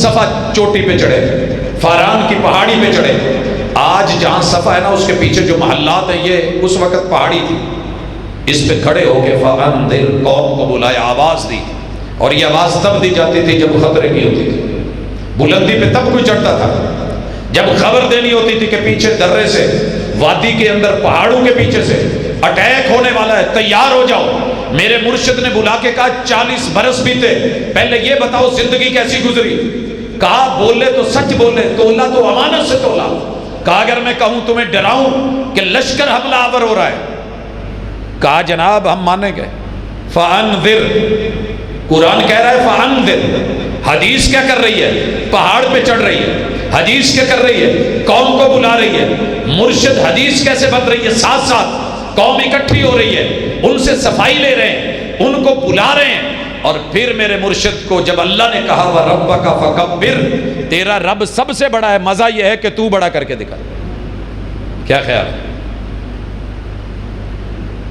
صفا چوٹی پہ چڑھے، فاران کی پہاڑی پہ چڑھے. آج جہاں صفا ہے نا اس کے پیچھے جو محلات ہیں یہ اس وقت پہاڑی تھی. اس پہ کھڑے ہو کے فَأَنذِرْ قوم کو بلایا، آواز دی. اور یہ آواز تب دی جاتی تھی جب خطرے کی ہوتی تھی. بلندی پہ تب کوئی چڑھتا تھا جب خبر دینی ہوتی تھی کہ پیچھے درے سے، وادی کے اندر پہاڑوں کے پیچھے سے اٹیک ہونے والا ہے، تیار ہو جاؤ. میرے مرشد نے بلا کے کہا 40 برس بیتے، پہلے یہ بتاؤ زندگی کیسی گزری. کہا بولے تو سچ بولے، تولا تو امانت سے تولا. کہا اگر میں کہوں تمہیں ڈراؤں کہ لشکر حملہ آور ہو رہا ہے، کہا جناب ہم مانیں گے. فَأَنذِرْ، قرآن کہہ رہا ہے فَأَنذِرْ. حدیث کیا کر رہی ہے؟ پہاڑ پہ چڑھ رہی ہے. حدیث کیا کر رہی ہے؟ قوم کو بلا رہی ہے. مرشد حدیث کیسے بن رہی ہے؟ ساتھ ساتھ قوم اکٹھی ہو رہی ہے، ان سے صفائی لے رہے ہیں، ان کو بلا رہے ہیں. اور پھر میرے مرشد کو جب اللہ نے کہا وَرَبَّكَ فَكَبِّرْ، تیرا رب سب سے بڑا ہے، مزہ یہ ہے کہ تو بڑا کر کے دکھا. کیا خیال ہے؟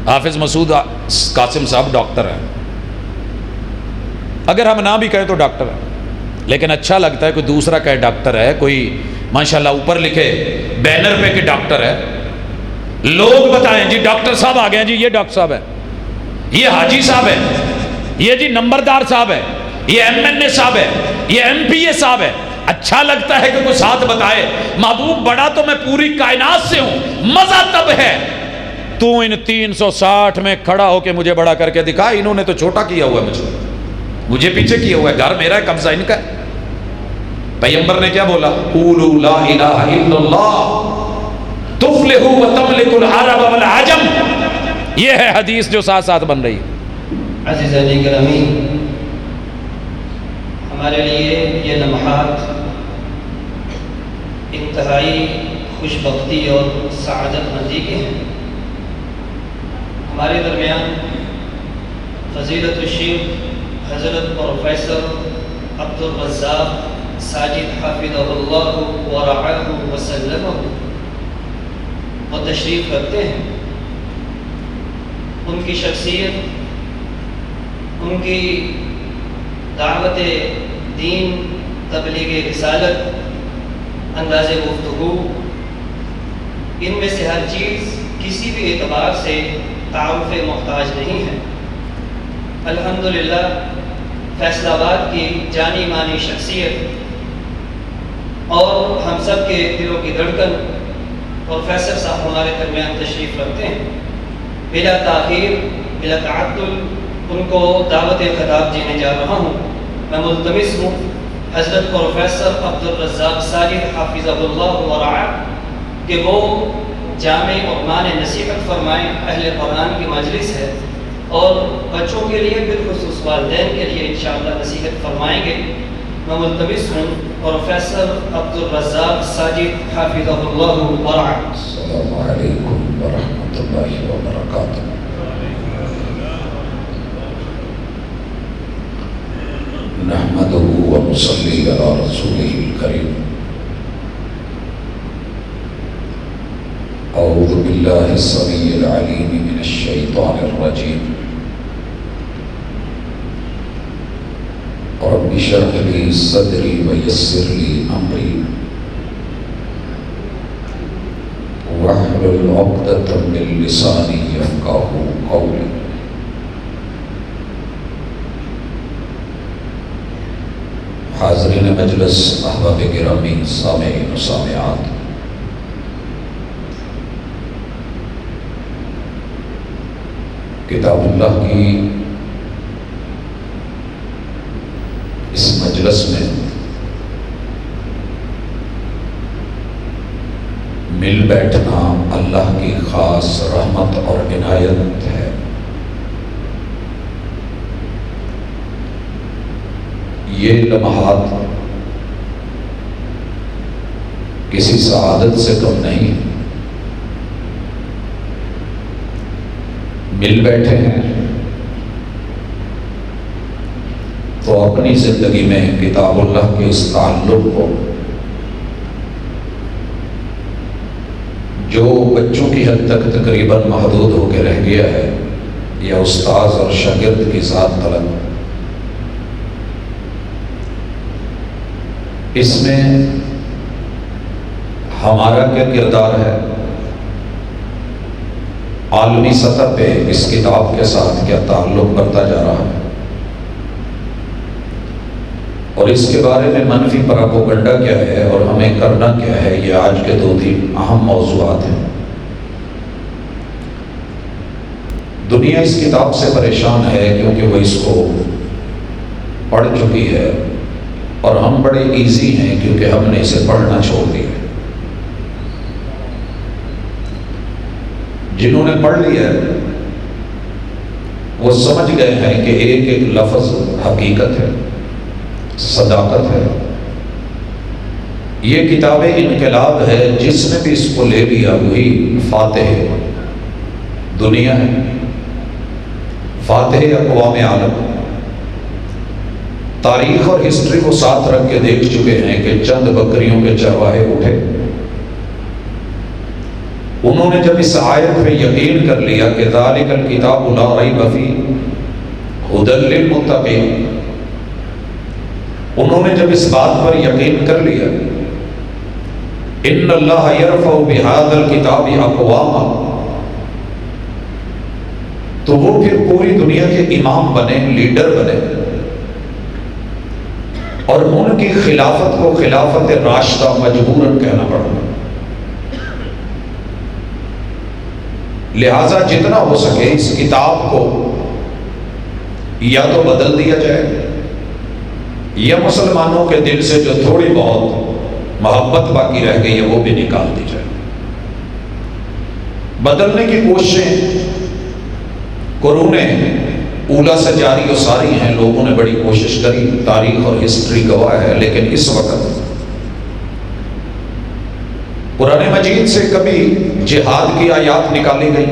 حافظ مسعود قاسم صاحب ڈاکٹر ہیں، اگر ہم نہ بھی کہیں تو ڈاکٹر ہے، لیکن اچھا لگتا ہے کوئی دوسرا کہے ڈاکٹر ہے، کوئی ماشاءاللہ اوپر لکھے بینر پہ کہ ڈاکٹر ہے. لوگ بتائیں جی ڈاکٹر صاحب آ گئے، جی یہ ڈاکٹر صاحب ہے، یہ حاجی صاحب ہے، یہ جی نمبردار صاحب ہے، یہ ایم این اے صاحب ہے، یہ ایم پی اے صاحب ہے. اچھا لگتا ہے کہ کوئی ساتھ بتائے محبوب بڑا تو میں پوری کائنات سے ہوں. مزہ تب ہے تو ان 360 میں کھڑا ہو کے مجھے بڑا کر کے دکھا. انہوں نے تو چھوٹا کیا ہوا ہے، مجھے پیچھے کیا ہوا ہے، گھر میرا ہے، قبضہ ان کا ہے. پیغمبر نے کیا بولا؟ قولوا لا الہ الا اللہ تفلحوا وتملکوا العرب والعجم. یہ ہے حدیث جو ساتھ ساتھ بن رہی ہے. عزیزان گرامی، ہمارے لیے یہ لمحات انتہائی خوش بختی اور سعادت مندی کے ہیں. ہمارے درمیان فضیلت الشیخ حضرت پروفیسر عبدالرزاق ساجد حافظہ اللہ ورعاہ وسلم وہ تشریف رکھتے ہیں. ان کی شخصیت، ان کی دعوت دین، تبلیغ رسالت، انداز گفتگو، ان میں سے ہر چیز کسی بھی اعتبار سے تعارف محتاج نہیں ہے. الحمدللہ فیصل آباد کی جانی مانی شخصیت اور ہم سب کے دلوں کی دھڑکن پروفیسر صاحب ہمارے درمیان تشریف رکھتے ہیں. بلا تاخیر، بلا تعطل ان کو دعوت خطاب دینے جا رہا ہوں. میں ملتمس ہوں حضرت پروفیسر عبدالرزاق ساجد حافظہ اللہ ورعاہ کہ وہ جامع اور معنی نصیحت فرمائیں. اہل قرآن کی مجلس ہے اور بچوں کے لیے بالخصوص والدین کے لیے انشاءاللہ نصیحت فرمائیں گے. میں ملتمس ہوں پروفیسر عبدالرزاق ساجد حافظہ اللہ ورعاہ. السلام علیکم ورحمۃ اللہ وبرکاتہ. نحمدہ ونصلی علی رسولہ الکریم. اعوذ باللہ السمیع العلیم من الشیطان الرجیم. رب اشرح لی صدری ویسر لی امری واحلل عقدۃ من لسانی یفقہوا قولی. حاضرین مجلس، احباب گرامی، سامعین و سامعات، کتاب اللہ کی اس مجلس میں مل بیٹھنا اللہ کی خاص رحمت اور عنایت ہے. یہ لمحات کسی سعادت سے کم نہیں. مل بیٹھے ہیں تو اپنی زندگی میں کتاب اللہ کے اس تعلق کو جو بچوں کی حد تک تقریباً محدود ہو کے رہ گیا ہے، یا استاذ اور شاگرد کی ذات طلب، اس میں ہمارا کیا کردار ہے، عالمی سطح پہ اس کتاب کے ساتھ کیا تعلق بڑھتا جا رہا ہے، اور اس کے بارے میں منفی پراپوگنڈا کیا ہے اور ہمیں کرنا کیا ہے، یہ آج کے 2-3 اہم موضوعات ہیں۔ دنیا اس کتاب سے پریشان ہے کیونکہ وہ اس کو پڑھ چکی ہے، اور ہم بڑے ایزی ہیں کیونکہ ہم نے اسے پڑھنا چھوڑ دیا۔ جنہوں نے پڑھ لیا ہے وہ سمجھ گئے ہیں کہ ایک ایک لفظ حقیقت ہے، صداقت ہے۔ یہ کتاب انقلاب ہے، جس نے بھی اس کو لے لیا وہی فاتح دنیا ہے، فاتح اقوام عالم۔ تاریخ اور ہسٹری کو ساتھ رکھ کے دیکھ چکے ہیں کہ چند بکریوں کے چرواہے اٹھے، انہوں نے جب اس آیت پہ یقین کر لیا کہ ذالک الکتاب لا ریب فیہ ھدی للمتقین، انہوں نے جب اس بات پر یقین کر لیا ان اللہ یرفع بہذا الکتاب اقواما، تو وہ پھر پوری دنیا کے امام بنے، لیڈر بنے، اور ان کی خلافت کو خلافت راشدہ مجبوراً کہنا پڑا۔ لہذا جتنا ہو سکے اس کتاب کو یا تو بدل دیا جائے، یا مسلمانوں کے دل سے جو تھوڑی بہت محبت باقی رہ گئی ہے وہ بھی نکال دی جائے۔ بدلنے کی کوششیں قرون اولا سے جاری و ساری ہیں، لوگوں نے بڑی کوشش کری، تاریخ اور ہسٹری گواہ ہے، لیکن اس وقت قرآن مجید سے کبھی جہاد کی آیات نکالی گئی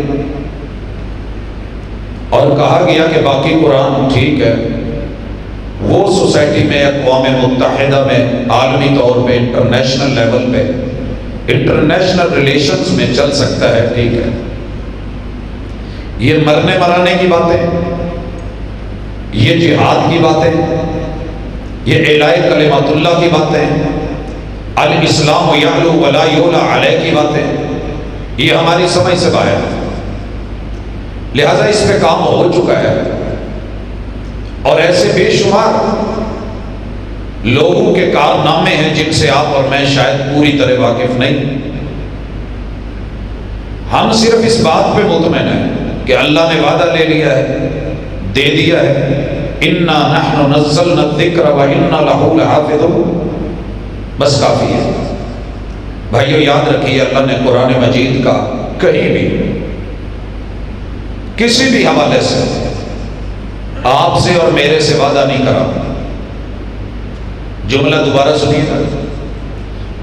اور کہا گیا کہ باقی قرآن ٹھیک ہے، وہ سوسائٹی میں، اقوام متحدہ میں، عالمی طور پہ، انٹرنیشنل لیول پہ، انٹرنیشنل ریلیشنز میں چل سکتا ہے، ٹھیک ہے۔ یہ مرنے مرانے کی باتیں، یہ جہاد کی باتیں، یہ اعلاء کلمات اللہ کی باتیں، الاسلام یعلو ولا یعلی علیہ کی باتیں، یہ ہماری سمجھ سے باہر ہے۔ لہذا اس پہ کام ہو چکا ہے، اور ایسے بے شمار لوگوں کے کارنامے ہیں جن سے آپ اور میں شاید پوری طرح واقف نہیں۔ ہم صرف اس بات پہ مطمئن ہیں کہ اللہ نے وعدہ لے لیا ہے، دے دیا ہے، انا نحن نزلنا الذکر وانا لہ لحافظون، بس کافی ہے۔ بھائیو یاد رکھیے، اللہ نے قرآن مجید کا کہیں بھی کسی بھی حوالے سے آپ سے اور میرے سے وعدہ نہیں کرا۔ جملہ دوبارہ سنیے گا،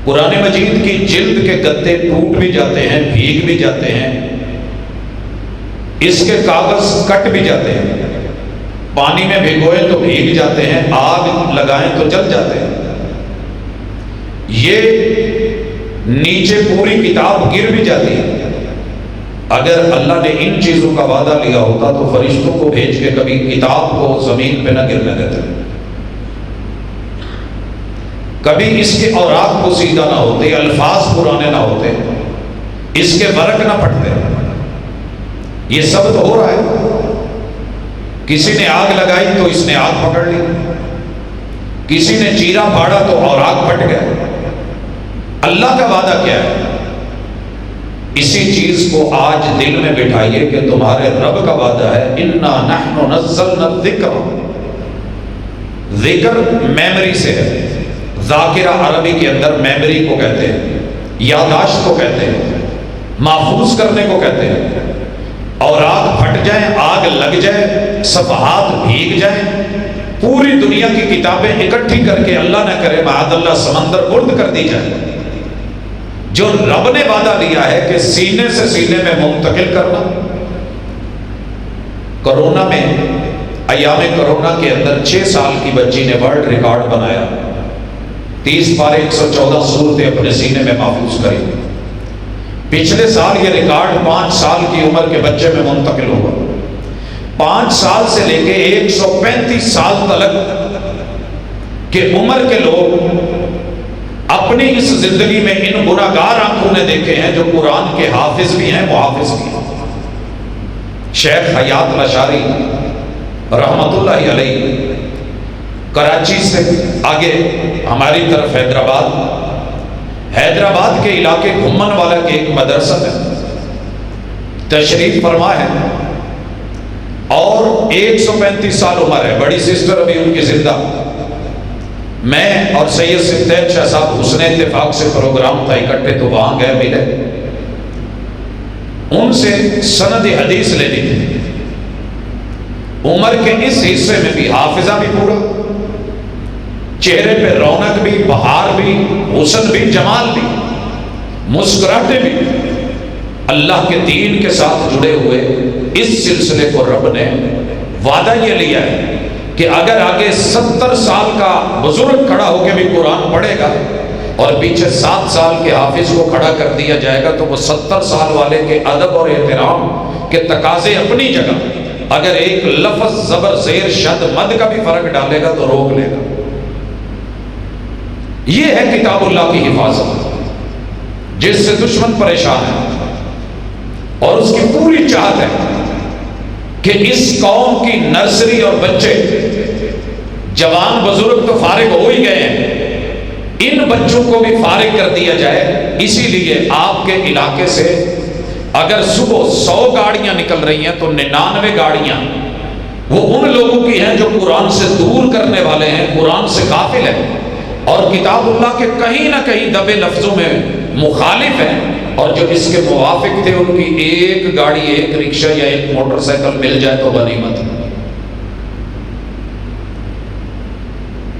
قرآن مجید کی جلد کے گتے ٹوٹ بھی جاتے ہیں، بھیگ بھی جاتے ہیں، اس کے کاغذ کٹ بھی جاتے ہیں، پانی میں بھگوئے تو بھیگ جاتے ہیں، آگ لگائیں تو جل جاتے ہیں، یہ نیچے پوری کتاب گر بھی جاتی ہے۔ اگر اللہ نے ان چیزوں کا وعدہ لیا ہوتا تو فرشتوں کو بھیج کے کبھی کتاب کو زمین پہ نہ گرنے دیتے، کبھی اس کے اوراق کو سیدھا نہ ہوتے، الفاظ پرانے نہ ہوتے، اس کے ورق نہ پھٹتے۔ یہ سب تو ہو رہا ہے، کسی نے آگ لگائی تو اس نے آگ پکڑ لی، کسی نے چیرا پھاڑا تو اوراق پھٹ گئے۔ اللہ کا وعدہ کیا ہے؟ اسی چیز کو آج دل میں بٹھائیے کہ تمہارے رب کا وعدہ ہے، انا نحن نزلنا الذکر، ذکر میموری سے ہے، ذاکرہ عربی کے اندر میموری کو کہتے ہیں، یادداشت کو کہتے ہیں، محفوظ کرنے کو کہتے ہیں۔ اور آگ پھٹ جائیں، آگ لگ جائے، صفحات بھیگ جائیں، پوری دنیا کی کتابیں اکٹھی کر کے اللہ نہ کرے معاذ اللہ سمندر برد کر دی جائے، جو رب نے وعدہ لیا ہے کہ سینے سے سینے میں منتقل کرنا۔ کرونا میں، ایام کرونا کے اندر 6 سال کی بچی نے ورلڈ ریکارڈ بنایا، 30 پارے 114 سورتیں اپنے سینے میں محفوظ کری۔ پچھلے سال یہ ریکارڈ 5 سال کی عمر کے بچے میں منتقل ہوا۔ 5 سال سے لے کے 135 سال تک کے عمر کے لوگ اپنی اس زندگی میں ان گناہگار آنکھوں نے دیکھے ہیں جو قرآن کے حافظ بھی ہیں، محافظ بھی ہیں۔ شیخ حیات الاشعری رحمت اللہ علیہ کراچی سے آگے ہماری طرف حیدرآباد کے علاقے گھمن والا کے ایک مدرسہ ہے، تشریف فرما ہے، اور 135 سال عمر ہے، بڑی سسٹر ابھی ان کی زندہ۔ میں اور سید سمتین شاہ صاحب حسن اتفاق سے پروگرام تھا اکٹھے، تو وہاں گئے، ملے، ان سے سند حدیث لینی تھی۔ عمر کے اس حصے میں بھی حافظہ بھی پورا، چہرے پہ رونق بھی، بہار بھی، حسن بھی، جمال بھی، مسکراہٹیں بھی، اللہ کے دین کے ساتھ جڑے ہوئے۔ اس سلسلے کو رب نے وعدہ یہ لیا ہے کہ اگر آگے 70 سال کا بزرگ کھڑا ہو کے بھی قرآن پڑھے گا اور پیچھے 7 سال کے حافظ کو کھڑا کر دیا جائے گا، تو وہ 70 سال والے کے ادب اور احترام کے تقاضے اپنی جگہ، اگر ایک لفظ زبر زیر شد مد کا بھی فرق ڈالے گا تو روک لے گا۔ یہ ہے کتاب اللہ کی حفاظت، جس سے دشمن پریشان ہے، اور اس کی پوری چاہت ہے کہ اس قوم کی نرسری اور بچے، جوان بزرگ تو فارغ ہو ہی گئے ہیں، ان بچوں کو بھی فارغ کر دیا جائے۔ اسی لیے آپ کے علاقے سے اگر صبح 100 گاڑیاں نکل رہی ہیں تو 99 گاڑیاں وہ ان لوگوں کی ہیں جو قرآن سے دور کرنے والے ہیں، قرآن سے غافل ہیں، اور کتاب اللہ کے کہیں نہ کہیں دبے لفظوں میں مخالف ہیں، اور جو اس کے موافق تھے ان کی ایک گاڑی، ایک رکشہ یا ایک موٹر سائیکل مل جائے تو غنیمت۔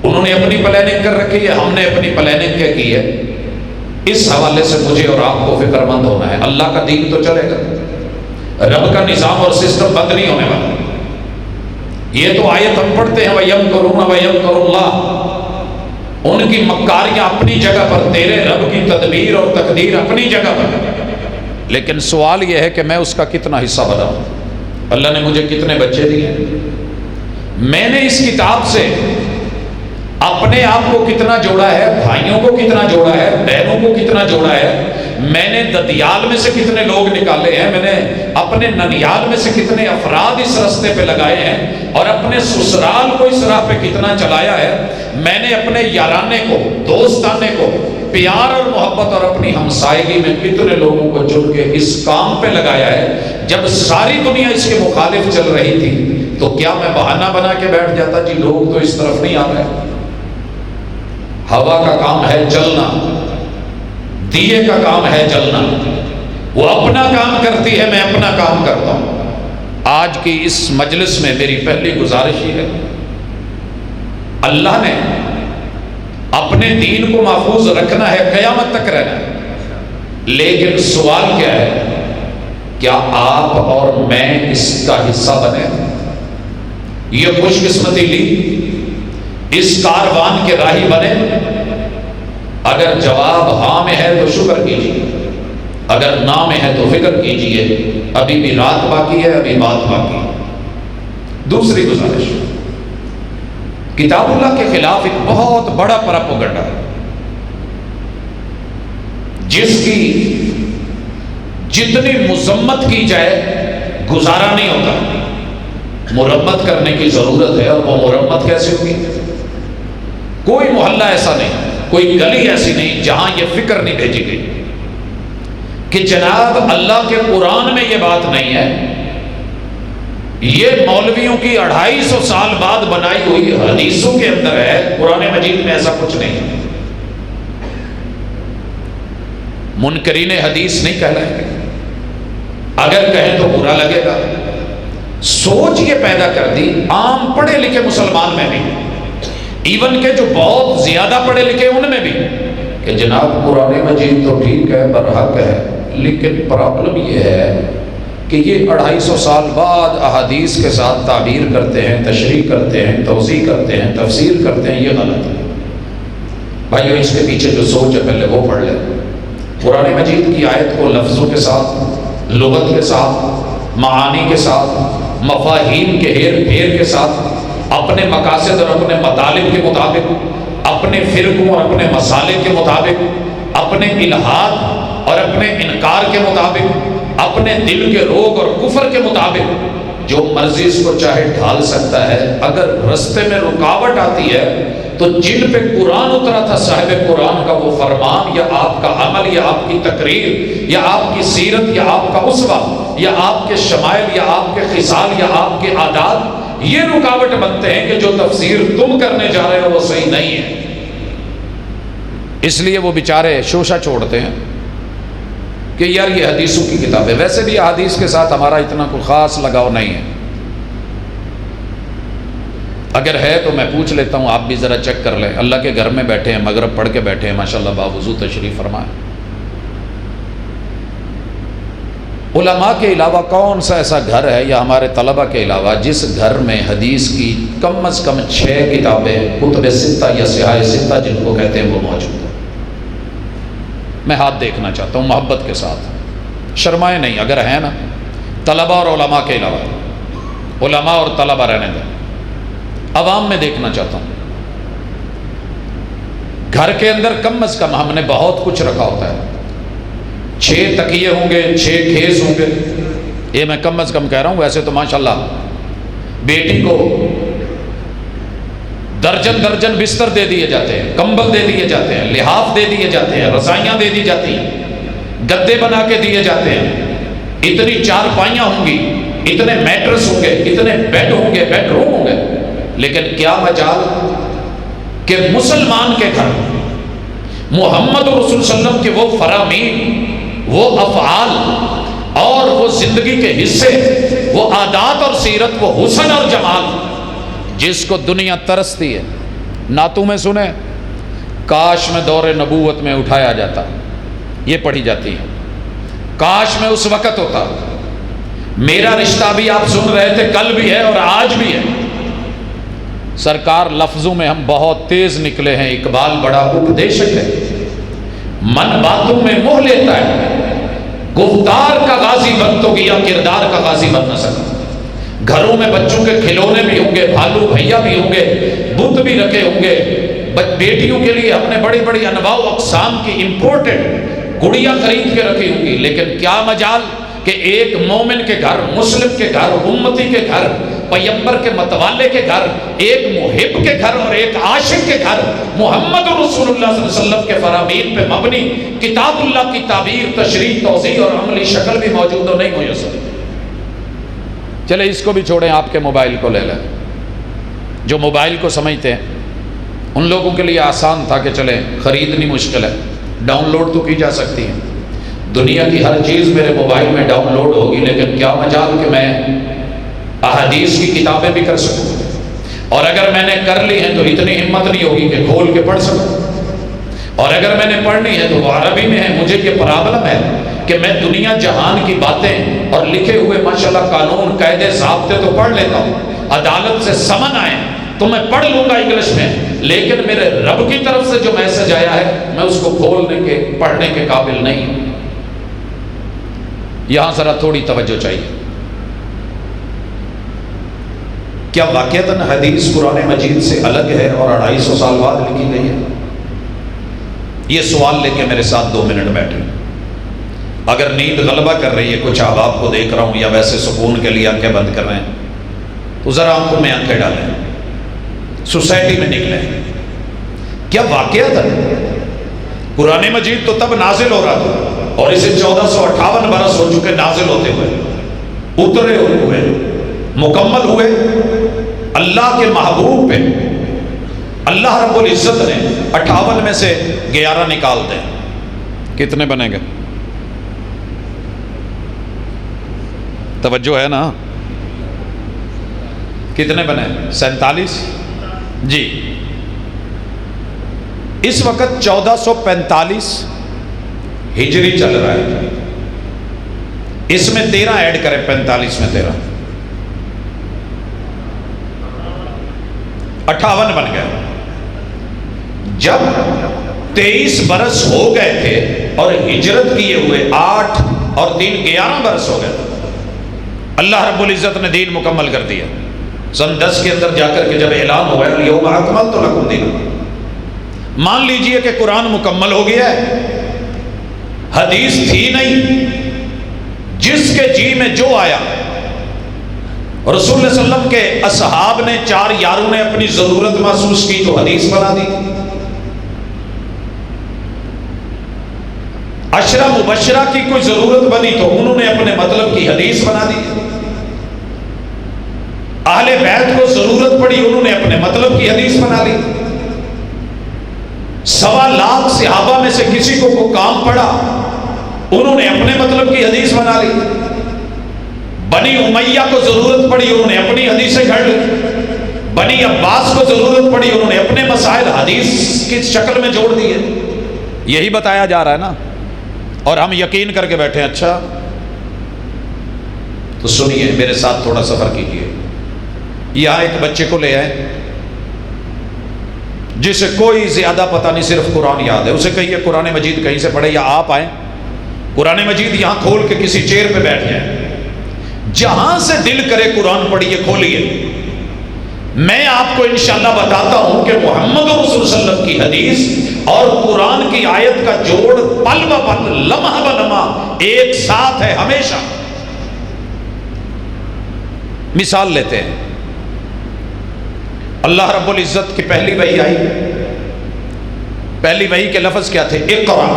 انہوں نے اپنی پلاننگ کر رکھی ہے، ہم نے اپنی پلاننگ کیا کی ہے۔ اس حوالے سے مجھے اور آپ کو فکر مند ہونا ہے۔ اللہ کا دین تو چلے گا، رب کا نظام اور سسٹم بند نہیں ہونے والا۔ یہ تو آیت ہم پڑھتے ہیں وَيَمْكُرُونَ وَيَمْكُرُ اللَّهُ، ان کی مکاریاں اپنی جگہ پر، تیرے رب کی تدبیر اور تقدیر اپنی جگہ پر، لیکن سوال یہ ہے کہ میں اس کا کتنا حصہ بناؤں۔ اللہ نے مجھے کتنے بچے دیے، میں نے اس کتاب سے اپنے آپ کو کتنا جوڑا ہے، بھائیوں کو کتنا جوڑا ہے، بہنوں کو کتنا جوڑا ہے، میں نے ددیال میں سے کتنے لوگ نکالے ہیں، میں نے اپنے ننیال میں سے کتنے افراد اس رستے پہ لگائے ہیں، اور اپنے سسرال کو اس راہ پہ کتنا چلایا ہے، میں نے اپنے یارانے کو، دوستانے کو پیار اور محبت اور اپنی ہمسائیگی میں کتنے لوگوں کو چن کے اس کام پہ لگایا ہے۔ جب ساری دنیا اس کے مخالف چل رہی تھی تو کیا میں بہانہ بنا کے بیٹھ جاتا جی لوگ تو اس طرف نہیں آ رہے؟ ہوا کا کام ہے چلنا، دیے کا کام ہے جلنا، وہ اپنا کام کرتی ہے، میں اپنا کام کرتا ہوں۔ آج کی اس مجلس میں میری پہلی گزارش یہ ہے، اللہ نے اپنے دین کو محفوظ رکھنا ہے، قیامت تک رہنا ہے، لیکن سوال کیا ہے، کیا آپ اور میں اس کا حصہ بنے؟ یہ خوش قسمتی لی، اس کاروان کے راہی بنے؟ اگر جواب ہاں میں ہے تو شکر کیجیے، اگر نہ میں ہے تو فکر کیجیے، ابھی بھی رات باقی ہے، ابھی بات باقی ہے۔ دوسری گزارش، کتاب اللہ کے خلاف ایک بہت بڑا پراپیگنڈا ہے جس کی جتنی مذمت کی جائے گزارا نہیں ہوتا، مرمت کرنے کی ضرورت ہے، اور وہ مرمت کیسے ہوگی؟ کوئی محلہ ایسا نہیں، کوئی گلی ایسی نہیں جہاں یہ فکر نہیں بھیجی گئی کہ جناب اللہ کے قرآن میں یہ بات نہیں ہے، یہ مولویوں کی 250 سال بعد بنائی ہوئی حدیثوں کے اندر ہے، قرآن مجید میں ایسا کچھ نہیں ہے۔ منکرین حدیث نہیں کہلائیں گے، اگر کہیں تو برا لگے گا۔ سوچ یہ پیدا کر دی عام پڑھے لکھے مسلمان میں بھی، ایون کہ جو بہت زیادہ پڑھے لکھے ان میں بھی، کہ جناب قرآن مجید تو ٹھیک ہے، برحق ہے، لیکن پرابلم یہ ہے کہ یہ 250 سال بعد احادیث کے ساتھ تعبیر کرتے ہیں، تشریح کرتے ہیں، توضیح کرتے ہیں، تفسیر کرتے ہیں، یہ غلط ہے۔ بھائیو اس کے پیچھے جو سوچ ہے پہلے وہ پڑھ لیں۔ قرآن مجید کی آیت کو لفظوں کے ساتھ، لغت کے ساتھ، معانی کے ساتھ، مفاہیم کے ہیر پھیر کے ساتھ، اپنے مقاصد اور اپنے مطالب کے مطابق اپنے فرقوں اور اپنے مسالے کے مطابق، اپنے الحاد اور اپنے انکار کے مطابق، اپنے دل کے روگ اور کفر کے مطابق جو مرضی اس کو چاہے ڈھال سکتا ہے۔ اگر رستے میں رکاوٹ آتی ہے تو جن پہ قرآن اترا تھا صاحب قرآن کا وہ فرمان، یا آپ کا عمل، یا آپ کی تقریر، یا آپ کی سیرت، یا آپ کا اسوہ، یا آپ کے شمائل، یا آپ کے خصال، یا آپ کے عادات، یہ رکاوٹ بنتے ہیں کہ جو تفسیر تم کرنے جا رہے ہو وہ صحیح نہیں ہے۔ اس لیے وہ بیچارے شوشہ چھوڑتے ہیں کہ یار یہ حدیثوں کی کتاب ہے۔ ویسے بھی حدیث کے ساتھ ہمارا اتنا کوئی خاص لگاؤ نہیں ہے، اگر ہے تو میں پوچھ لیتا ہوں، آپ بھی ذرا چیک کر لیں۔ اللہ کے گھر میں بیٹھے ہیں، مغرب پڑھ کے بیٹھے ہیں، ماشاءاللہ باوضو تشریف فرمائیں۔ علماء کے علاوہ کون سا ایسا گھر ہے، یا ہمارے طلبہ کے علاوہ، جس گھر میں حدیث کی کم از کم 6 کتابیں، کتب ستہ یا صحاح ستہ جن کو کہتے ہیں، وہ موجود ہیں؟ میں ہاتھ دیکھنا چاہتا ہوں محبت کے ساتھ، شرمائے نہیں اگر ہیں نا، طلبہ اور علماء کے علاوہ، علماء اور طلبہ رہنے دیں، عوام میں دیکھنا چاہتا ہوں۔ گھر کے اندر کم از کم ہم نے بہت کچھ رکھا ہوتا ہے، 6 تکیے ہوں گے، 6 کھیس ہوں گے، یہ میں کم از کم کہہ رہا ہوں۔ ویسے تو ماشاءاللہ بیٹی کو درجن درجن بستر دے دیے جاتے ہیں، کمبل دے دیے جاتے ہیں، لحاف دے دیے جاتے ہیں، رضائیاں دے دی جاتی ہیں، گدے بنا کے دیے جاتے ہیں، اتنی چارپائیاں ہوں گی، اتنے میٹرس ہوں گے، اتنے بیڈ ہوں گے، بیڈ روم ہوں گے، لیکن کیا مجال کہ مسلمان کے گھر محمد رسول صلی اللہ علیہ وسلم کے وہ فرامین، وہ افعال اور وہ زندگی کے حصے، وہ عادات اور سیرت، وہ حسن اور جمال جس کو دنیا ترستی ہے۔ نعتوں میں سنیں، کاش میں دور نبوت میں اٹھایا جاتا، یہ پڑھی جاتی ہے، کاش میں اس وقت ہوتا، میرا رشتہ بھی آپ سن رہے تھے، کل بھی ہے اور آج بھی ہے۔ سرکار لفظوں میں ہم بہت تیز نکلے ہیں، اقبال بڑا اپدیشک ہے، من باتوں میں موہ لیتا ہے، گفتار کا غازی بن تو گیا، کردار کا غازی بن نہ سکا۔ گھروں میں بچوں کے کھلونے بھی ہوں گے، بھالو بھیا بھی ہوں گے، بت بھی رکھے ہوں گے، بیٹیوں کے لیے ہم نے بڑی بڑی انواع و اقسام کی امپورٹڈ گڑیاں خرید کے رکھی ہوں گی، لیکن کیا مجال کہ ایک مومن کے گھر، مسلم کے گھر، امتی کے گھر، پیغمبر کے متوالے کے گھر، ایک محب کے گھر اور ایک عاشق کے گھر، محمد رسول اللہ صلی اللہ علیہ وسلم کے فرامین پہ مبنی کتاب اللہ کی تعبیر، تشریح، توضیح اور عملی شکل بھی موجود ہو، نہیں میسر۔ چلے اس کو بھی چھوڑیں، آپ کے موبائل کو لے لیں۔ جو موبائل کو سمجھتے ہیں ان لوگوں کے لیے آسان تھا کہ چلیں خریدنی مشکل ہے، ڈاؤن لوڈ تو کی جا سکتی ہے، دنیا کی ہر چیز میرے موبائل میں ڈاؤن لوڈ ہوگی، لیکن کیا مجال کہ میں احادیث کی کتابیں بھی کر سکوں، اور اگر میں نے کر لی ہیں تو اتنی ہمت نہیں ہوگی کہ کھول کے پڑھ سکوں، اور اگر میں نے پڑھنی ہے تو وہ عربی میں ہے۔ مجھے یہ پرابلم ہے کہ میں دنیا جہان کی باتیں اور لکھے ہوئے ماشاءاللہ قانون، قاعدے، ضابطے تو پڑھ لیتا ہوں، عدالت سے سمن آئے تو میں پڑھ لوں گا انگلش میں، لیکن میرے رب کی طرف سے جو میسج آیا ہے میں اس کو کھولنے کے، پڑھنے کے قابل نہیں ہوں۔ یہاں ذرا تھوڑی توجہ چاہیے۔ کیا واقعتاً حدیث قرآن مجید سے الگ ہے اور 250 سال بعد لکھی گئی ہے؟ یہ سوال لے کے میرے ساتھ 2 منٹ بیٹھے۔ اگر نیند غلبہ کر رہی ہے، کچھ احباب کو دیکھ رہا ہوں یا ویسے سکون کے لیے آنکھیں بند کر رہے ہیں، تو ذرا آنکھوں میں آنکھیں ڈالیں، سوسائٹی میں نکلیں۔ کیا واقعتاً قرآن مجید تو تب نازل ہو رہا تھا اور اسے 1458 برس ہو چکے نازل ہوتے ہوئے، اترے ہوئے، مکمل ہوئے اللہ کے محبوب پہ اللہ رب العزت نے 58 میں سے 11 نکال دیں، کتنے بنے گے؟ توجہ ہے نا؟ کتنے بنے؟ 47؟ جی، اس وقت 1445 ہجری چل رہا ہے، اس میں 13 ایڈ کریں، 45 میں 13، 58 بن گئے۔ جب 23 برس ہو گئے تھے اور ہجرت کیے ہوئے 8 اور 3 11 برس ہو گئے، اللہ رب العزت نے دین مکمل کر دیا۔ سن 10 کے اندر جا کر کے جب اعلان ہوا الیوم اکملت لکم دینکم، مان لیجئے کہ قرآن مکمل ہو گیا ہے، حدیث تھی نہیں، جس کے جی میں جو آیا، رسول اللہ صلی اللہ علیہ وسلم کے اصحاب نے 4 یاروں نے اپنی ضرورت محسوس کی تو حدیث بنا دی، 10 مبشرہ کی کوئی ضرورت بنی تو انہوں نے اپنے مطلب کی حدیث بنا دی، اہل بیت کو ضرورت پڑی انہوں نے اپنے مطلب کی حدیث بنا لی، 1.25 لاکھ صحابہ میں سے کسی کو کوئی کام پڑا انہوں نے اپنے مطلب کی حدیث بنا لی، بنی امیہ کو ضرورت پڑی انہوں نے اپنی حدیثیں گھڑ لی، بنی عباس کو ضرورت پڑی انہوں نے اپنے مسائل حدیث کی شکل میں جوڑ دیے۔ یہی بتایا جا رہا ہے نا، اور ہم یقین کر کے بیٹھے ہیں۔ اچھا تو سنیے، میرے ساتھ تھوڑا سفر کیجئے۔ یہاں ایک بچے کو لے آئے جسے کوئی زیادہ پتہ نہیں، صرف قرآن یاد ہے، اسے کہیے قرآن مجید کہیں سے پڑھے، یا آپ آئیں قرآن مجید یہاں کھول کے کسی چیئر پہ بیٹھ جائیں، جہاں سے دل کرے قرآن پڑھیے، کھولیے۔ میں آپ کو انشاءاللہ بتاتا ہوں کہ محمد رسول صلی اللہ علیہ وسلم کی حدیث اور قرآن کی آیت کا جوڑ پل و پل، لمحہ و لمحہ ایک ساتھ ہے ہمیشہ۔ مثال لیتے ہیں، اللہ رب العزت کی پہلی وحی آئی، پہلی وحی کے لفظ کیا تھے؟ اقرا۔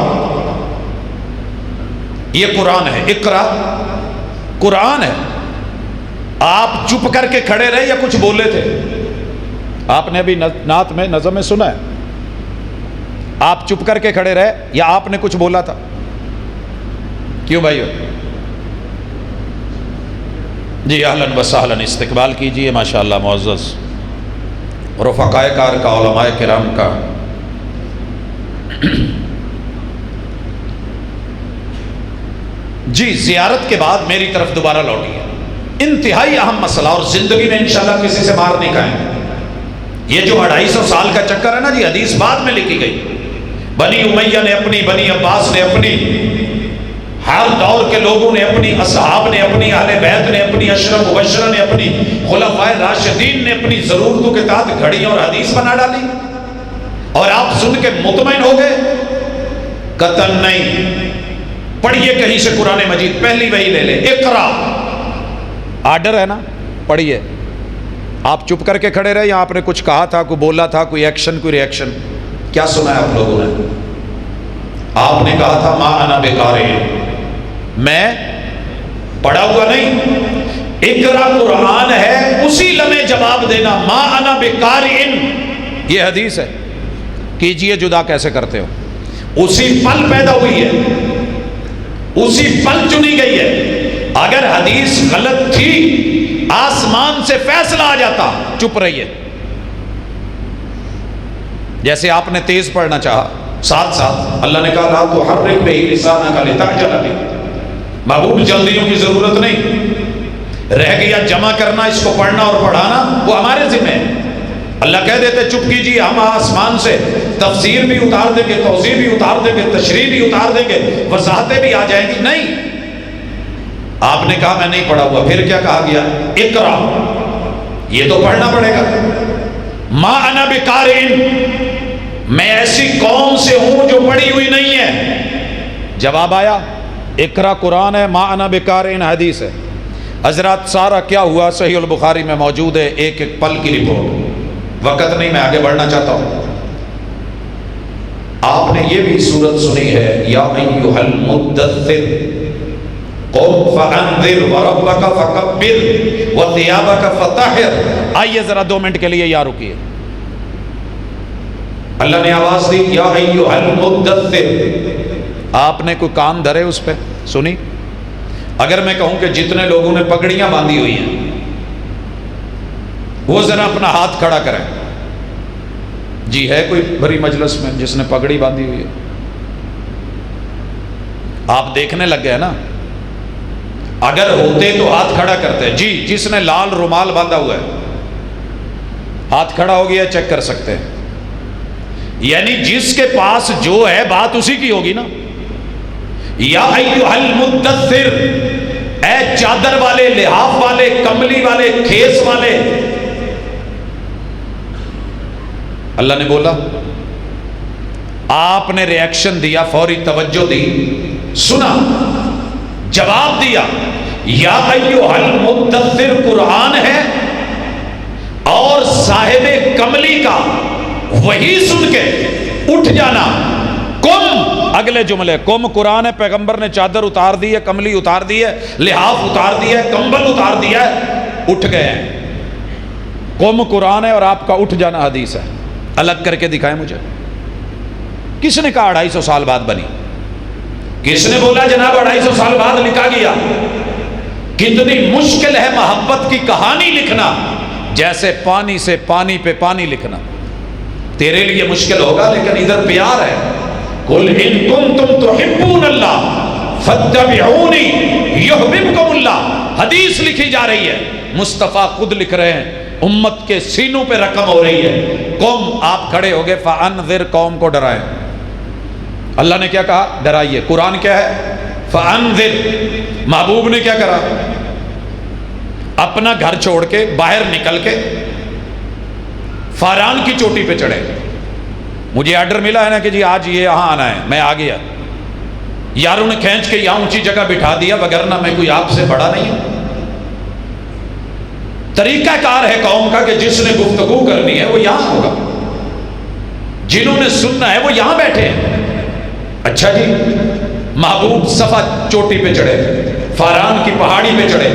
یہ قرآن ہے، اقرا قرآن ہے۔ آپ چپ کر کے کھڑے رہے یا کچھ بولے تھے؟ آپ نے ابھی نعت میں نظم میں سنا ہے، آپ چپ کر کے کھڑے رہے یا آپ نے کچھ بولا تھا؟ کیوں بھائیو؟ جی اہلاً و سہلاً، استقبال کیجئے ماشاءاللہ معزز رفقائے کار کا، علماء کرام کا۔ جی زیارت کے بعد میری طرف دوبارہ لوٹیے، انتہائی اہم مسئلہ، اور زندگی میں انشاءاللہ کسی سے مار نہیں کھائیں۔ یہ جو 250 سال کا چکر ہے نا جی، حدیث بعد میں لکھی گئی، بنی امیہ نے اپنی، بنی عباس نے اپنی، ہر دور کے لوگوں نے اپنی، اصحاب نے اپنی، اہل بیت نے اپنی، 10 مبشرہ نے اپنی، خلفائے راشدین نے اپنی ضرورتوں کے تحت گھڑی اور حدیث بنا ڈالی، اور آپ سن کے مطمئن ہو گئے؟ قطعاً نہیں۔ پڑھیے کہیں سے قرآن مجید، پہلی وحی لے لیں، اقرا، آرڈر ہے نا، پڑھیے۔ آپ چپ کر کے کھڑے رہے یا آپ نے کچھ کہا تھا، کوئی بولا تھا، کوئی ایکشن، کوئی ریئیکشن؟ کیا سنا ہے آپ لوگوں نے؟ آپ نے کہا تھا ما انا بقارئ، میں پڑھا ہوا نہیں۔ اقرا قرآن ہے، اسی لمحے جواب دینا، ما انا بقارئ یہ حدیث ہے، کیجئے جدا کیسے کرتے ہو، اسی پل پیدا ہوئی ہے، اسی پل چنی گئی ہے۔ اگر حدیث غلط تھی آسمان سے فیصلہ آ جاتا، چپ رہیے۔ جیسے آپ نے تیز پڑھنا چاہا، ساتھ ساتھ اللہ نے کہا لا تحرک بہ لسانک لتعجل بہ، محبوب جلدیوں کی ضرورت نہیں، رہ گیا جمع کرنا، اس کو پڑھنا اور پڑھانا وہ ہمارے ذمہ ہے۔ اللہ کہہ دیتے چپ کیجیے، ہم آسمان سے تفسیر بھی اتار دیں گے، توضیح بھی اتار دیں گے، تشریح بھی اتار دیں گے، وضاحتیں بھی آ جائیں گی۔ نہیں، آپ نے کہا میں نہیں پڑھا ہوا، پھر کیا کہا گیا؟ اقرا، یہ تو پڑھنا پڑے گا۔ ما انا بقارئ، میں ایسی قوم سے ہوں جو پڑھی ہوئی نہیں ہے۔ جواب آیا، اقرا قرآن ہے، ما انا بقارئ حدیث ہے۔ حضرات سارا کیا ہوا صحیح البخاری میں موجود ہے، ایک ایک پل کی رپورٹ، وقت نہیں، میں آگے بڑھنا چاہتا ہوں۔ آپ نے یہ بھی سورت سنی ہے، یا ایھا المدثر قم فانذر وربک فکبر وثیابک فطہر۔ آئیے ذرا 2 منٹ کے لیے یا رکیے۔ اللہ نے آواز دی، یا ایھا المدثر، آپ نے کوئی کان دھرے اس پہ سنی؟ اگر میں کہوں کہ جتنے لوگوں نے پگڑیاں باندھی ہوئی ہیں وہ ذرا اپنا ہاتھ کھڑا کریں۔ جی ہے کوئی بڑی مجلس میں جس نے پگڑی باندھی ہوئی ہے؟ آپ دیکھنے لگ گئے نا، اگر ہوتے تو ہاتھ کھڑا کرتے۔ جی جس نے لال رومال باندھا ہوا ہے ہاتھ کھڑا ہو گیا، چیک کر سکتے ہیں۔ یعنی جس کے پاس جو ہے بات اسی کی ہوگی نا۔ یا ایھا المدثر، اے چادر والے، لحاف والے، کملی والے، کھیس والے۔ اللہ نے بولا آپ نے ریئیکشن دیا، فوری توجہ دی، سنا، جواب دیا، یا ایھا المدثر قرآن ہے، اور صاحب کملی کا وہی سن کے اٹھ جانا، کم، اگلے جملے، کم قرآن ہے، پیغمبر نے چادر اتار دی ہے، کملی اتار دی ہے، لحاف اتار دیا ہے، کمبل اتار دیا ہے، اٹھ گئے ہیں۔ قوم قرآن ہے اور آپ کا اٹھ جانا حدیث ہے، الگ کر کے دکھائیں مجھے۔ کس نے کہا 250 سال بعد بنی؟ کس نے بولا جناب 250 سال بعد لکھا گیا؟ کتنی مشکل ہے محبت کی کہانی لکھنا، جیسے پانی سے پانی پہ پانی لکھنا۔ تیرے لیے مشکل ہوگا لیکن ادھر پیار ہے۔ قل ان کنتم تحبون اللہ فاتبعونی یحببکم اللہ، حدیث لکھی جا رہی ہے، مصطفیٰ خود لکھ رہے ہیں، امت کے سینوں پہ رقم ہو رہی ہے۔ قوم، آپ کھڑے ہو گئے، فانذر، قوم کو ڈرائیں۔ اللہ نے کیا کہا؟ ڈرائیے۔ قرآن کیا ہے؟ فانذر۔ محبوب نے کیا کرا؟ اپنا گھر چھوڑ کے باہر نکل کے فاران کی چوٹی پہ چڑھے۔ مجھے آرڈر ملا ہے نا کہ جی آج یہ یہاں آنا ہے، میں آ گیا، یاروں نے کھینچ کے یہاں اونچی جگہ بٹھا دیا، وگرنہ میں کوئی آپ سے بڑا نہیں ہوں۔ طریقہ کار ہے قوم کا کہ جس نے گفتگو کرنی ہے وہ یہاں ہوگا، جنہوں نے سننا ہے وہ یہاں بیٹھے ہیں۔ اچھا جی، محبوب صفا چوٹی پہ چڑھے، فاران کی پہاڑی پہ چڑھے۔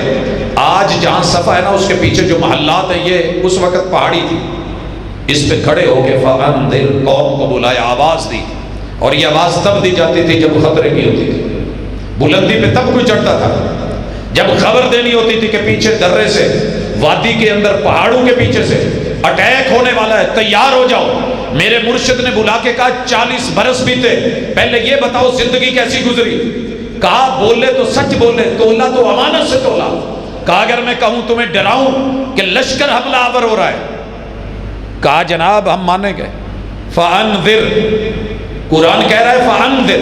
آج جہاں صفا ہے نا اس کے پیچھے جو محلات ہیں یہ اس وقت پہاڑی تھی، اس پہ کھڑے ہو کے فانذر، قوم کو بلایا، آواز دی، اور یہ آواز تب دی جاتی تھی جب خطرے کی ہوتی تھی۔ بلندی پہ تب کوئی چڑھتا تھا جب خبر دینی ہوتی تھی کہ پیچھے درے سے، وادی کے اندر، پہاڑوں کے پیچھے سے اٹیک ہونے والا ہے، تیار ہو جاؤ۔ میرے مرشد نے بلا کے کہا 40 برس بیتے، پہلے یہ بتاؤ زندگی کیسی گزری؟ کہا بولے تو سچ بولے، تولا تو امانت سے تولا۔ کہا اگر میں کہوں تمہیں ڈراؤں کہ لشکر حملہ آور ہو رہا ہے؟ کہا جناب ہم مانیں گے۔ فانذر، قرآن کہہ رہا ہے فانذر،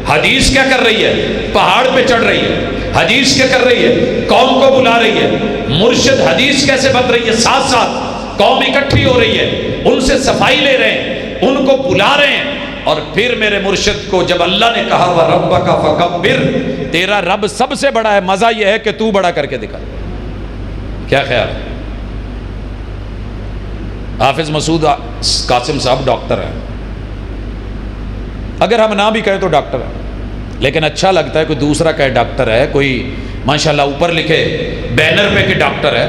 حدیث کیا کر رہی ہے؟ پہاڑ پہ چڑھ رہی ہے۔ حدیث کیا کر رہی ہے؟ قوم کو بلا رہی ہے۔ مرشد حدیث کیسے بن رہی ہے؟ ساتھ ساتھ قوم اکٹھی ہو رہی ہے، ان سے صفائی لے رہے ہیں، ان کو بلا رہے ہیں۔ اور پھر میرے مرشد کو جب اللہ نے کہا وَرَبَّكَ فَكَبِّرْ، تیرا رب سب سے بڑا ہے، مزہ یہ ہے کہ تو بڑا کر کے دکھا۔ کیا خیال ہے؟ حافظ مسعود قاسم صاحب ڈاکٹر ہیں، اگر ہم نہ بھی کہیں تو ڈاکٹر ہے، لیکن اچھا لگتا ہے کوئی دوسرا کہے ڈاکٹر ہے، کوئی ماشاءاللہ اوپر لکھے بینر پہ کہ ڈاکٹر ہے،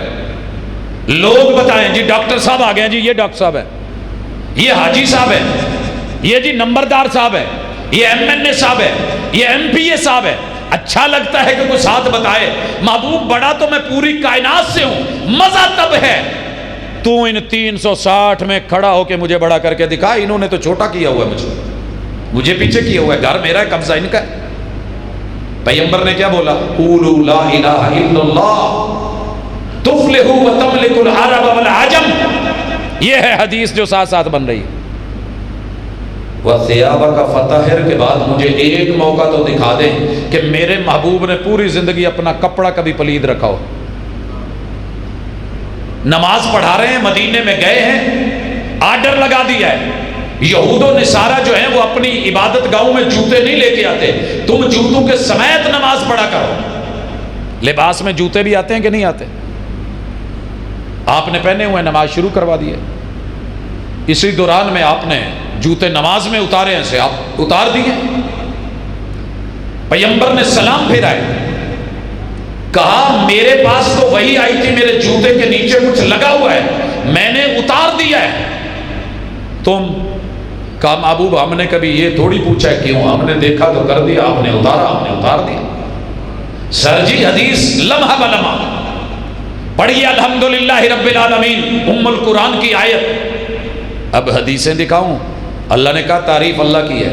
لوگ بتائیں جی ڈاکٹر صاحب آ گئے، جی یہ ڈاکٹر صاحب ہے، یہ حاجی صاحب ہے، یہ جی نمبردار صاحب ہے، یہ MNA صاحب ہے، یہ MPA صاحب ہے۔ اچھا لگتا ہے کہ کوئی ساتھ بتائے محبوب بڑا تو میں پوری کائنات سے ہوں۔ مزہ تب ہے تو ان 360 میں کھڑا ہو کے مجھے بڑا کر کے دکھا، انہوں نے تو چھوٹا کیا ہوا ہے، مجھے پیچھے کیا ہوا ہے، گھر میرا ہے، قبضہ ان کا ہے۔ پیغمبر نے کیا بولا؟ قولوا لا الہ الا اللہ تفلحوا وتملکوا العرب والعجم۔ یہ ہے حدیث جو ساتھ ساتھ بن رہی ہے۔ وَثِيَابَكَ فَطَهِّرْ کے بعد مجھے ایک موقع تو دکھا دیں کہ میرے محبوب نے پوری زندگی اپنا کپڑا کبھی پلید رکھا ہو۔ نماز پڑھا رہے ہیں، مدینے میں گئے ہیں، آرڈر لگا دیا ہے، یہود و نصارہ جو ہیں وہ اپنی عبادت گاہوں میں جوتے نہیں لے کے آتے، تم جوتوں کے سمیت نماز پڑھا کرو۔ لباس میں جوتے بھی آتے ہیں کہ نہیں آتے؟ آپ نے پہنے ہوئے نماز شروع کروا دی ہے، اسی دوران میں آپ نے جوتے نماز میں اتارے ہیں سے آپ اتار دیے۔ پیغمبر نے سلام پھیرائے، کہا میرے پاس تو وہی آئی تھی، میرے جوتے کے نیچے کچھ لگا ہوا ہے، میں نے اتار دیا ہے۔ تم؟ کہا محبوب ہم نے کبھی یہ تھوڑی پوچھا ہے کیوں، ہم نے دیکھا تو کر دیا، آپ نے اتارا، آپ نے اتار دیا۔ سر جی حدیث لمحہ بلمحہ پڑھیے الحمدللہ رب العالمین، ام القرآن کی آیت۔ اب حدیثیں دکھاؤں؟ اللہ نے کہا تعریف اللہ کی ہے،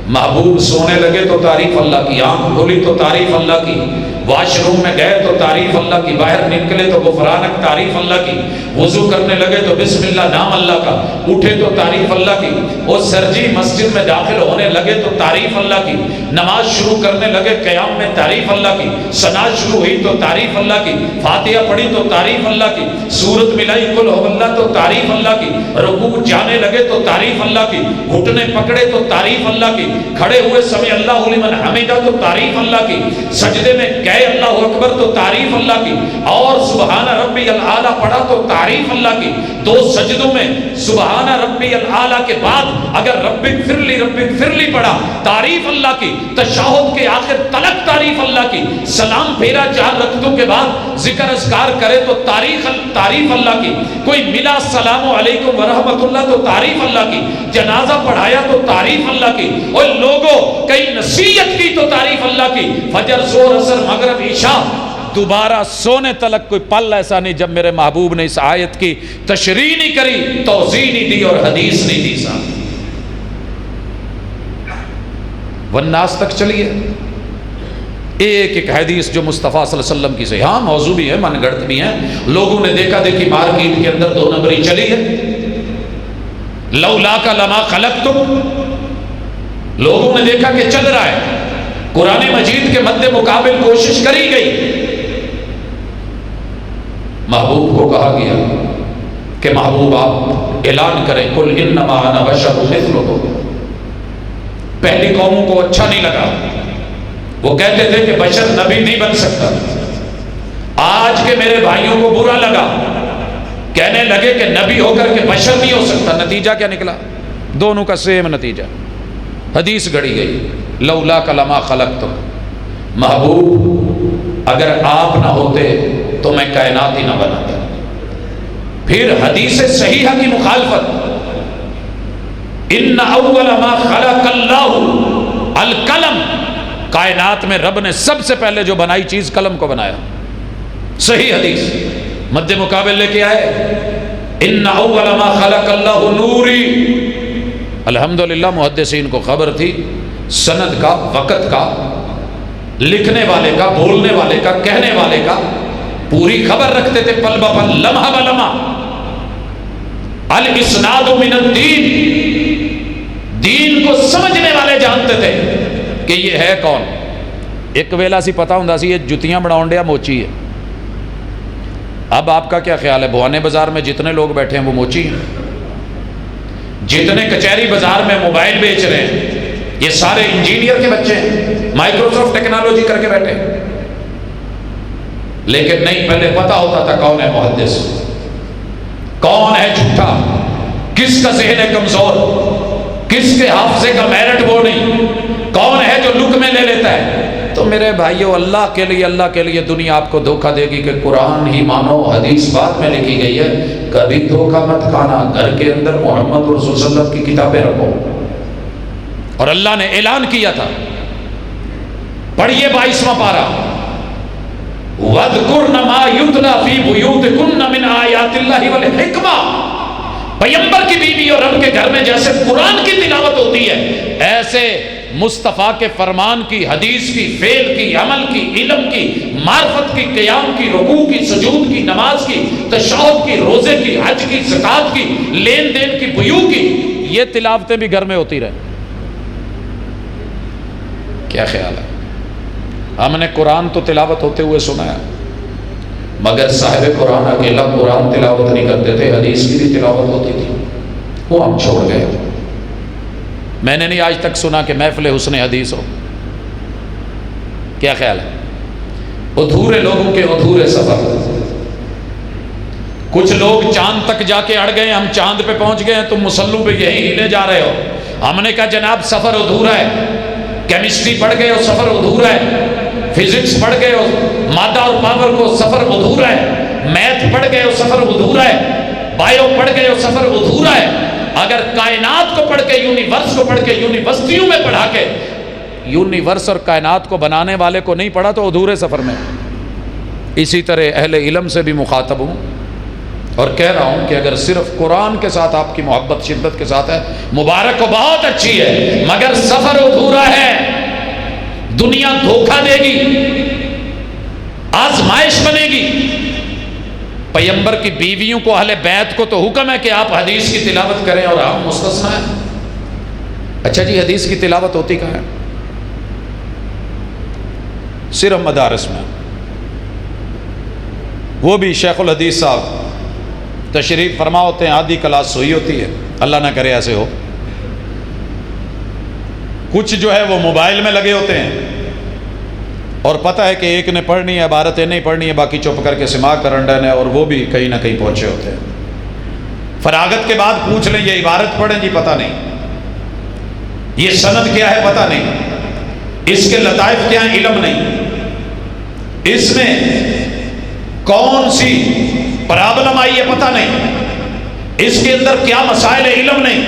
محبوب سونے لگے تو تعریف اللہ کی، آنکھ کھولی تو تعریف اللہ کی، واش روم میں گئے تو تعریف اللہ کی، باہر نکلے تو غفرانک تعریف اللہ کی، وضو کرنے لگے تو بسم اللہ نام اللہ کا، اٹھے تو تعریف اللہ کی، اور سرجی مسجد میں داخل ہونے لگے تو تعریف اللہ کی، نماز شروع کرنے لگے قیام میں تعریف اللہ کی، سناد شروع ہوئی تو تعریف اللہ کی، فاتحہ پڑھی تو تعریف اللہ کی، سورت ملائی قل ہو اللہ تو تعریف اللہ کی، رکوع جانے لگے تو تعریف اللہ کی، گھٹنے پکڑے تو تعریف اللہ کی، کھڑے ہوئے سمع اللہ لمن حمیدہ تو تعریف اللہ کی، سجدے میں گئے اللہ اکبر تو تعریف اللہ کی، اور سبحان ربی العالی پڑھا تو تعریف اللہ کی، دو سجدوں میں سبحان ربی العالی کے بعد اگر رب اغفر لی پڑھا تعریف اللہ کی، تشہد کے آخر تلک تعریف اللہ کی، سلام پھیرا 4 رکعتوں کے بعد ذکر اذکار کرے تو تعریف اللہ کی، کوئی ملا السلام علیکم ورحمۃ اللہ تو تعریف اللہ کی، جنازہ پڑھایا تو تعریف اللہ کی، اور لوگوں کئی نصیحت کی تو تعریف اللہ کی، فجر ظہر عصر مغرب عشاء دوبارہ سونے تلک کوئی پل ایسا نہیں جب میرے محبوب نے اس آیت کی تشریح نہیں کری، توضیح نہیں دی اور حدیث نہیں دی صاحب۔ والناس تک چلیے، ایک ایک حدیث جو مصطفیٰ صلی اللہ علیہ وسلم کی صحیح، ہاں موضوع بھی ہے، من گڑت بھی ہیں، لوگوں نے دیکھا دیکھی مارکیٹ کے اندر 2 نمبری چلی ہے، لولا کا لما خلقتم، لوگوں نے دیکھا کہ چل رہا ہے، قرآن مجید کے مد مقابل کوشش کری گئی، محبوب کو کہا گیا کہ محبوب آپ اعلان کریں قل انما انا بشر مثلکم۔ پہلی قوموں کو اچھا نہیں لگا، وہ کہتے تھے کہ بشر نبی نہیں بن سکتا، آج کے میرے بھائیوں کو برا لگا، کہنے لگے کہ نبی ہو کر کے بشر نہیں ہو سکتا، نتیجہ کیا نکلا؟ دونوں کا سیم نتیجہ، حدیث گڑی گئی لولا کلمہ خلقتم، محبوب اگر آپ نہ ہوتے تو میں کائنات ہی نہ بناتا۔ پھر حدیث صحیحہ کی مخالفت، ان اول ما خلق اللہ القلم، کائنات میں رب نے سب سے پہلے جو بنائی چیز قلم کو بنایا، صحیح حدیث مد مقابل لے کے آئے ان اول ما خلق اللہ نوری۔ الحمدللہ محدثین کو خبر تھی سند کا، وقت کا، لکھنے والے کا، بولنے والے کا، کہنے والے کا، پوری خبر رکھتے تھے پل بپل، لمحہ بلمحہ۔ الاسناد من الدین، دین کو سمجھنے والے جانتے تھے کہ یہ ہے کون۔ ایک ویلا سی پتا ہوں سی یہ جتیاں بناؤن ڈیا موچی ہے۔ اب آپ کا کیا خیال ہے بھوانے بازار میں جتنے لوگ بیٹھے ہیں وہ موچی ہیں؟ جتنے کچہری بازار میں موبائل بیچ رہے ہیں یہ سارے انجینئر کے بچے ہیں، مائکروسافٹ ٹیکنالوجی کر کے بیٹھے، لیکن نہیں پہلے پتا ہوتا تھا کون ہے محدث، کون ہے جھوٹا، کس کا ذہن ہے کمزور، کس کے حافظے کا میرٹ وہ نہیں، کون ہے جو لک میں لے لیتا ہے۔ تو میرے بھائیو اللہ کے لیے دنیا آپ کو دھوکہ دے گی کہ قرآن ہی مانو، حدیث بعد میں لکھی گئی ہے، کبھی دھوکہ مت کھانا، گھر کے اندر محمد رسول صلی اللہ علیہ وسلم کی کتابیں رکھو۔ اور اللہ نے اعلان کیا تھا، پڑھیے 22واں پارہ، وَاذْكُرْنَ مَا يُتْلَى فِي بُيُوتِكُنَّ مِنْ آیَاتِ اللَّهِ وَالْحِکْمَةِ۔ پیغمبر کی بیوی اور رب کے گھر میں جیسے قرآن کی تلاوت ہوتی ہے، ایسے مصطفیٰ کے فرمان کی، حدیث کی، فعل کی، عمل کی، علم کی، معرفت کی، قیام کی، رکوع کی، سجود کی، نماز کی، تشہد کی، روزے کی، حج کی، زکوٰۃ کی، لین دین کی، بیوع کی، یہ تلاوتیں بھی گھر میں ہوتی رہیں۔ کیا خیال ہے؟ ہم نے قرآن تو تلاوت ہوتے ہوئے سنا ہے، مگر صاحب قرآن اکیلا قرآن تلاوت نہیں کرتے تھے، حدیث کی بھی تلاوت ہوتی تھی، وہ ہم چھوڑ گئے۔ میں نے نہیں آج تک سنا کہ محفل حسن حدیث ہو۔ کیا خیال ہے؟ ادھورے لوگوں کے ادھورے سفر۔ کچھ لوگ چاند تک جا کے اڑ گئے، ہم چاند پہ پہنچ گئے ہیں، تم مسلوں پہ یہی ہلے جا رہے ہو۔ ہم نے کہا جناب سفر ادھورا ہے، کیمسٹری پڑھ گئے ہو سفر ادھورا ہے، فزکس پڑھ گئے ہو مادہ اور پاور کو سفر ادھورا ہے، میتھ پڑھ گئے ہو سفر ادھورا ہے، بائیو پڑھ گئے ہو سفر ادھورا ہے۔ اگر کائنات کو پڑھ کے، یونیورس کو پڑھ کے، یونیورسٹیوں میں پڑھا کے یونیورس اور کائنات کو بنانے والے کو نہیں پڑھا تو ادھورے سفر میں۔ اسی طرح اہل علم سے بھی مخاطب ہوں اور کہہ رہا ہوں کہ اگر صرف قرآن کے ساتھ آپ کی محبت شدت کے ساتھ ہے، مبارک کو بہت اچھی ہے، مگر سفر ادھورا ہے، دنیا دھوکہ دے گی۔ آزمائش بنے گی۔ پیغمبر کی بیویوں کو، اہل بیت کو تو حکم ہے کہ آپ حدیث کی تلاوت کریں اور ہم مستثنا ہیں۔ اچھا جی، حدیث کی تلاوت ہوتی کہاں ہے؟ صرف مدارس میں، وہ بھی شیخ الحدیث صاحب تشریف فرما ہوتے ہیں، آدھی کلاس سوئی ہوتی ہے، اللہ نہ کرے ایسے ہو۔ کچھ جو ہے وہ موبائل میں لگے ہوتے ہیں اور پتہ ہے کہ ایک نے پڑھنی ہے، عبارتیں نہیں پڑھنی ہے، باقی چپ کر کے سماع کرن ڈالے، اور وہ بھی کہیں نہ کہیں پہنچے ہوتے ہیں۔ فراغت کے بعد پوچھ لیں یہ عبارت پڑھیں جی، پتہ نہیں، یہ سند کیا ہے پتہ نہیں، اس کے لطائف کیا ہیں علم نہیں، اس میں کون سی پرابلم آئی ہے پتہ نہیں، اس کے اندر کیا مسائل ہے علم نہیں،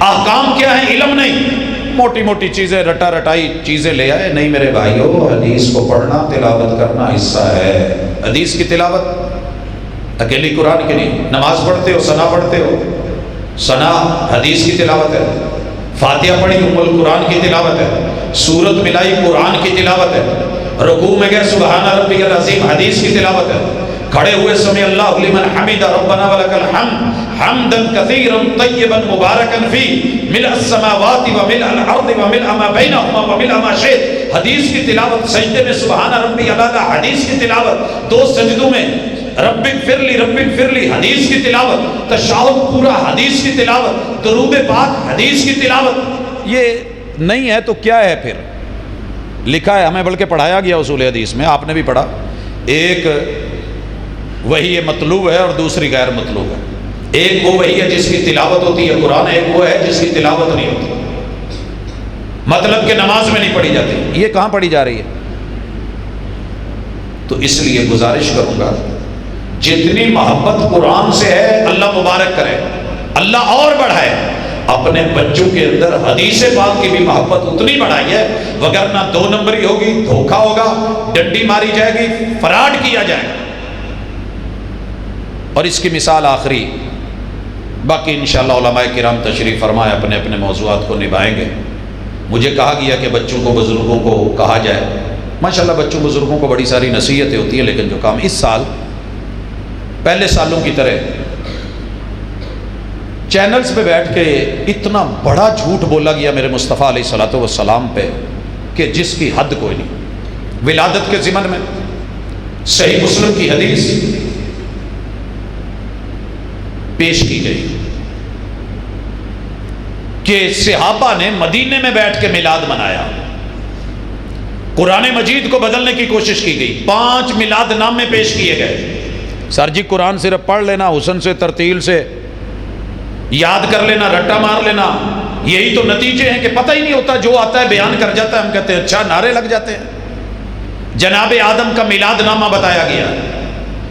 احکام کیا ہے علم نہیں، موٹی موٹی چیزیں رٹا رٹائی چیزیں لے آئے۔ نہیں میرے بھائیو، حدیث کو پڑھنا تلاوت کرنا حصہ ہے۔ حدیث کی تلاوت اکیلی قرآن کی نہیں، نماز پڑھتے ہو، ثنا پڑھتے ہو، ثنا حدیث کی تلاوت ہے، فاتحہ پڑھی ام القرآن کی تلاوت ہے، سورت ملائی قرآن کی تلاوت ہے، رکوع میں گئے سبحان ربی العظیم حدیث کی تلاوت ہے، کھڑے ہوئے سمع اللہ لمن حمد ربنا ولک الحمد حمدا کثیرا طیبا مبارکا فی ملء السماوات وملء الارض وملء ما بینہما وملء ما شئت، حدیث کی تلاوت، سجدے میں سبحان ربی الاعلی حدیث کی تلاوت، دو سجدوں میں رب اغفر لی حدیث کی تلاوت، تشہد پورا حدیث کی تلاوت، درود پاک حدیث کی تلاوت۔ یہ نہیں ہے تو کیا ہے پھر؟ لکھا ہے ہمیں، بلکہ پڑھایا گیا اصول حدیث میں، آپ نے بھی پڑھا، ایک وہی مطلوب ہے اور دوسری غیر مطلوب ہے۔ ایک وہ وہی ہے جس کی تلاوت ہوتی ہے قرآن، ایک وہ ہے جس کی تلاوت نہیں ہوتی، مطلب کہ نماز میں نہیں پڑھی جاتی۔ یہ کہاں پڑھی جا رہی ہے؟ تو اس لیے گزارش کروں گا، جتنی محبت قرآن سے ہے اللہ مبارک کرے، اللہ اور بڑھائے، اپنے بچوں کے اندر حدیث پاک کی بھی محبت اتنی بڑھائی ہے، وگرنہ دو نمبری ہوگی، دھوکہ ہوگا، ڈنڈی ماری جائے گی، فراڈ کیا جائے گا۔ اور اس کی مثال آخری، باقی انشاءاللہ علماء کرام تشریف فرمائے اپنے اپنے موضوعات کو نبھائیں گے۔ مجھے کہا گیا کہ بچوں کو، بزرگوں کو کہا جائے، ماشاءاللہ بچوں بزرگوں کو بڑی ساری نصیحتیں ہوتی ہیں، لیکن جو کام اس سال پہلے سالوں کی طرح چینلز پہ بیٹھ کے اتنا بڑا جھوٹ بولا گیا میرے مصطفیٰ علیہ الصلوۃ والسلام پہ کہ جس کی حد کوئی نہیں۔ ولادت کے ضمن میں صحیح مسلم کی حدیث پیش کی گئی کہ صحابہ نے مدینے میں بیٹھ کے میلاد منایا، قرآن مجید کو بدلنے کی کوشش کی گئی، 5 میلاد نامے پیش کیے گئے۔ سر جی قرآن صرف پڑھ لینا، حسن سے ترتیل سے یاد کر لینا، رٹا مار لینا، یہی تو نتیجے ہیں کہ پتہ ہی نہیں ہوتا، جو آتا ہے بیان کر جاتا ہے، ہم کہتے ہیں اچھا، نعرے لگ جاتے ہیں۔ جناب آدم کا میلاد نامہ بتایا گیا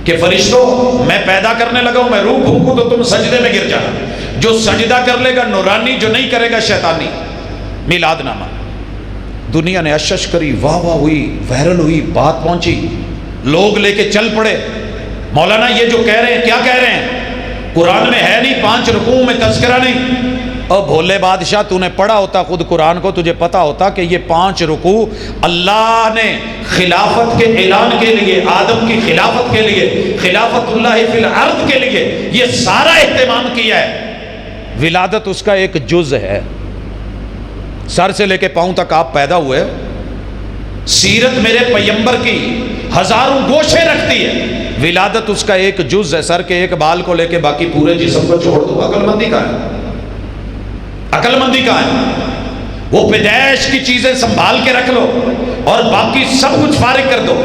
کہ فرشتوں میں پیدا کرنے لگا ہوں، میں روح پھونکوں تو تم سجدے میں گر جانا، جو سجدہ کر لے گا نورانی، جو نہیں کرے گا شیطانی۔ میلاد نامہ دنیا نے اشش کری، واہ واہ ہوئی، وائرل ہوئی، بات پہنچی، لوگ لے کے چل پڑے۔ مولانا یہ جو کہہ رہے ہیں، کیا کہہ رہے ہیں؟ قرآن میں ہے نہیں، 5 رکوع میں تذکرہ نہیں۔ اور بھولے بادشاہ، تو نے پڑھا ہوتا خود قرآن کو، تجھے پتا ہوتا کہ یہ 5 رکوع اللہ نے خلافت کے اعلان کے لیے، آدم کی خلافت کے لیے، خلافت اللہ فی الارض کے لیے یہ سارا اہتمام کیا ہے۔ ولادت اس کا ایک جز ہے، سر سے لے کے پاؤں تک آپ پیدا ہوئے۔ سیرت میرے پیغمبر کی ہزاروں گوشے رکھتی ہے، ولادت اس کا ایک جز ہے۔ سر کے ایک بال کو لے کے باقی پورے جسم کو چھوڑ دو، عقل مندی کا ہے؟ عقل مندی کا ہے؟ وہ پیدائش کی چیزیں سنبھال کے رکھ لو اور باقی سب کچھ فارغ کر دو۔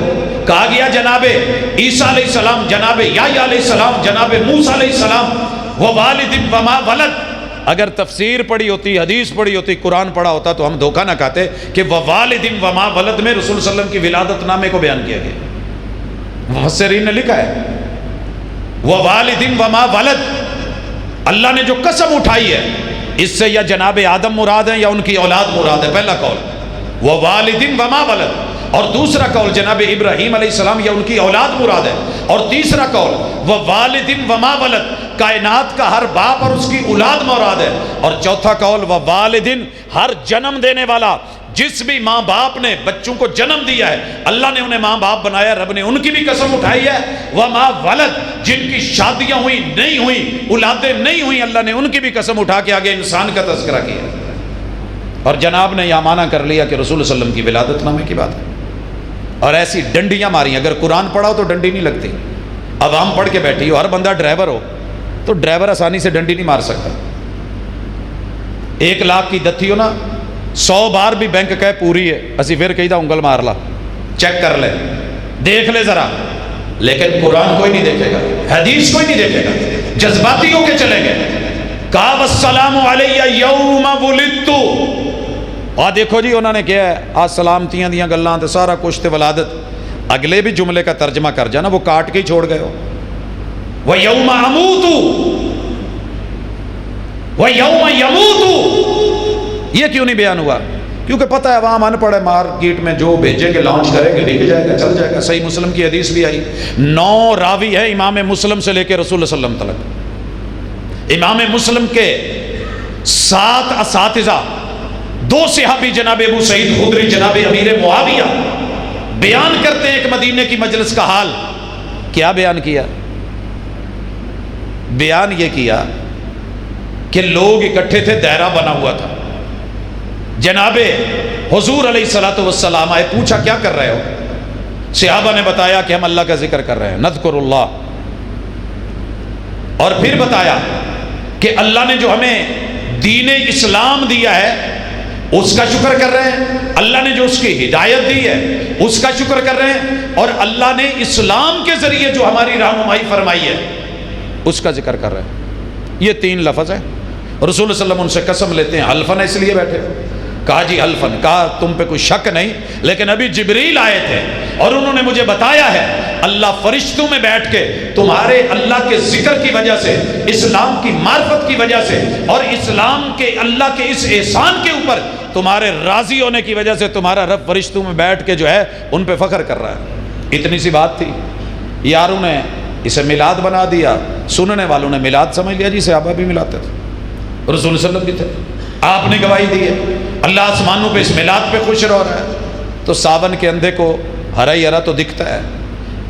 کہا گیا جناب عیسیٰ علیہ السلام، جناب یحییٰ علیہ السلام، جناب موسیٰ علیہ السلام، ووالد وما ولد۔ اگر تفسیر پڑھی ہوتی، حدیث پڑھی ہوتی، قرآن پڑھا ہوتا تو ہم دھوکہ نہ کھاتے کہ ووالد وما ولد میں رسول صلی اللہ علیہ وسلم کی ولادت نامے کو بیان کیا گیا۔ مفسرین نے لکھا ہے ووالد وما ولد، اللہ نے جو قسم اٹھائی ہے اس سے یا جناب آدم مراد ہیں یا ان کی اولاد مراد ہے، پہلا قول ووالد وما ولد، اور دوسرا قول جناب ابراہیم علیہ السلام یا ان کی اولاد مراد ہے، اور تیسرا قول ووالد وما ولد، کائنات کا ہر باپ اور اس کی اولاد مراد ہے، اور چوتھا قول ووالد، ہر جنم دینے والا جس بھی ماں باپ نے بچوں کو جنم دیا ہے اللہ نے انہیں ماں باپ بنایا، رب نے ان کی بھی قسم اٹھائی ہے، وَمَا وَلَدْ جن کی شادیاں ہوئی نہیں ہوئی، اولادیں نہیں ہوئی، اللہ نے ان کی بھی قسم اٹھا کے آگے انسان کا تذکرہ کیا، اور جناب نے یہ معنی کر لیا کہ رسول اللہ علیہ وسلم کی ولادت نامے کی بات ہے، اور ایسی ڈنڈیاں ماری، اگر قرآن پڑھا ہو تو ڈنڈی نہیں لگتی، عوام پڑھ کے بیٹھی ہو، ہر بندہ ڈرائیور ہو تو ڈرائیور آسانی سے ڈنڈی نہیں مار سکتا، 1 لاکھ کی دتی ہو نا 100 بار بھی بینک کہے پوری ہے، اسی پھر کہی دا انگل مار لا، چیک کر لے، دیکھ لے ذرا، لیکن قرآن کوئی نہیں دیکھے گا، حدیث کوئی نہیں دیکھے گا، جذباتی ہو کے چلیں گے، کہا والسلام علیہ یوم ولدت، اور دیکھو جی انہوں نے کیا ہے آج سلامتیاں دیاں گلاں تے سارا کچھ تے ولادت، اگلے بھی جملے کا ترجمہ کر جانا، وہ کاٹ کے ہی چھوڑ گئے ہو، وَيَوْمَ أَمُوتُ وَيَوْمَ يَمُوتُ، یہ کیوں نہیں بیان ہوا؟ کیونکہ پتہ ہے عوام ان پڑھ ہے، مارکیٹ میں جو بھیجیں گے لانچ کریں گے بک جائے گا، چل جائے گا۔ صحیح مسلم کی حدیث بھی آئی، 9 راوی ہے امام مسلم سے لے کے رسول اللہ صلی اللہ علیہ وسلم تک، امام مسلم کے 7 اساتذہ، 2 صحابی جناب ابو سعید خدری جناب امیر معاویہ بیان کرتے ہیں ایک مدینے کی مجلس کا حال، کیا بیان کیا؟ بیان یہ کیا کہ لوگ اکٹھے تھے، دائرہ بنا ہوا تھا، جناب حضور علیہ الصلوۃ والسلام آئے، پوچھا کیا کر رہے ہو؟ صحابہ نے بتایا کہ ہم اللہ کا ذکر کر رہے ہیں، نذکر اللہ، اور پھر بتایا کہ اللہ نے جو ہمیں دین اسلام دیا ہے اس کا شکر کر رہے ہیں، اللہ نے جو اس کی ہدایت دی ہے اس کا شکر کر رہے ہیں، اور اللہ نے اسلام کے ذریعے جو ہماری رہنمائی فرمائی ہے اس کا ذکر کر رہے ہیں۔ یہ 3 لفظ ہیں، رسول اللہ علیہ وسلم ان سے قسم لیتے ہیں، حلفن اس لیے بیٹھے، کہا جی حلفن، کہا تم پہ کوئی شک نہیں، لیکن ابھی جبریل آئے تھے اور انہوں نے مجھے بتایا ہے اللہ فرشتوں میں بیٹھ کے تمہارے اللہ کے ذکر کی وجہ سے، اسلام کی معرفت کی وجہ سے، اور اسلام کے اللہ کے اس احسان کے اوپر تمہارے راضی ہونے کی وجہ سے تمہارا رب فرشتوں میں بیٹھ کے جو ہے ان پہ فخر کر رہا ہے۔ اتنی سی بات تھی، یاروں نے اسے میلاد بنا دیا، سننے والوں نے میلاد سمجھ لیا، جی صحابہ بھی ملاتے تھے، رسول صلی اللہ علیہ وسلم بھی تھے، آپ نے گواہی دی ہے، اللہ آسمانوں پہ اس میلاد پہ خوش رہ رہا ہے، تو ساون کے اندھے کو ہرا ہی ہرا تو دکھتا ہے،